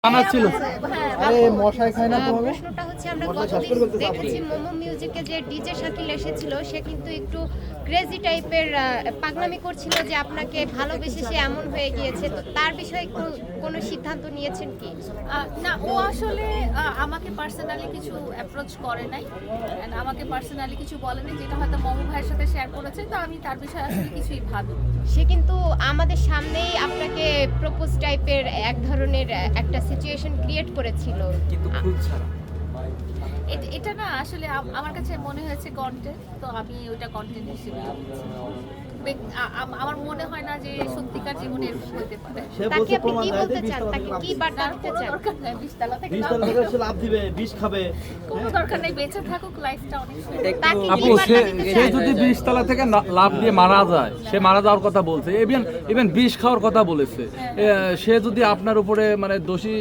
জানা ছিল। আরে মশাই খায় না তো হবে। প্রশ্নটা হচ্ছে আমরা গতদিন দেখেছি মোমো মিউজিকে যে ডিজে শাকিল এসেছিল সে কিন্তু একটু ক্রেজি টাইপের পাগলামি করছিল যে আপনাকে ভালোবেসে সে এমন হয়ে গিয়েছে, তো তার বিষয়ে কোনো সিদ্ধান্ত নিয়েছেন কি? না, ও আসলে আমাকে পার্সোনালি কিছু অ্যাপ্রোচ করে নাই, and আমাকে পার্সোনালি কিছু বলেনি, যেটা হয়তো মমো ভাইয়ের সাথে শেয়ার করেছে, তো আমি তার বিষয়ে আসলে কিছুই ভাবি। সে কিন্তু আমাদের সামনেই আপনাকে প্রপোজ টাইপের এক ধরনের একটা সিচুয়েশন ক্রিয়েট করেছিল, কিন্তু ফুল ছাড়া। এটা না আসলে আমার কাছে মনে হয়েছে কন্টেন্ট, তো আমি ওটা কন্টেন্ট হিসেবে আমার মনে হয় না যে সত্যিকার জীবনে এরকম হতে পারে। তাকে আপনি কি বলতে চান, তাকে কি বার্তা দিতে কোনো চান? দরকার নাই 20 তলা থেকে লাভ দিবে, বিষ খাবে। কোনো দরকার নাই, বেঁচে থাকুক, লাইফটা অনেক সুন্দর। তাকে কি আপু বার্তা দিতে সে চান? যদি 20 তলা থেকে লাভ দিয়ে মারা যায়, সে মারা যাওয়ার কথা বলছে, ইভেন বিষ খাওয়ার কথা বলেছে। সে যদি আপনার উপরে মানে দোষী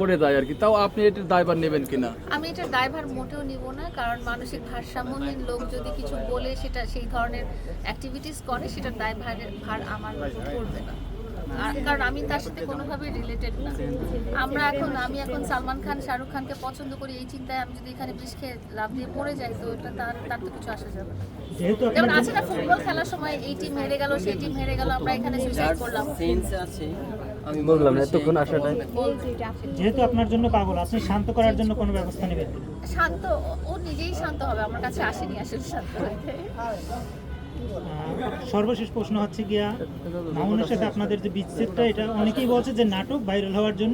করে দেয় আর কি, তাও আপনি এটার দায়ভার নেবেন কিনা? আমি এটার দায়ভার মোটেও নিব না, কারণ মানসিক ভারসাম্যহীন লোক যদি কিছু বলে সেটা সেই ধরনের অ্যাক্টিভিটিস করে, সেটার ভার আমার উপর পড়বে না। কারণ আমি তার সাথে কোনোভাবে রিলেটেড না। আমি এখন সালমান খান, শাহরুখ খানকে পছন্দ করি, এই চিন্তায় আমি যদি এখানে বিষ খেয়ে লাভ দিয়ে পড়ে যাই, তো এটা তার তো কিছু আসা যাবে না। যেমন আছে না, ফুটবল খেলার সময় এই টিম হেরে গেল, সেই টিম হেরে গেল, আমরা এখানে সুইসাইড করলাম। আমি বললাম এতক্ষণ আসাটাই যেহেতু আপনার জন্য পাগল, আপনি শান্ত করার জন্য কোনো ব্যবস্থা নেবেন? শান্ত, ও নিজেই শান্ত হবে, আমার কাছে আসেনি আসলে শান্ত হতে। সর্বশেষ প্রশ্ন হচ্ছে গিয়া, মামুনের সাথে আপনাদের যে বিচ্ছেদটা, এটা অনেকেই বলছে যে নাটক ভাইরাল হওয়ার জন্য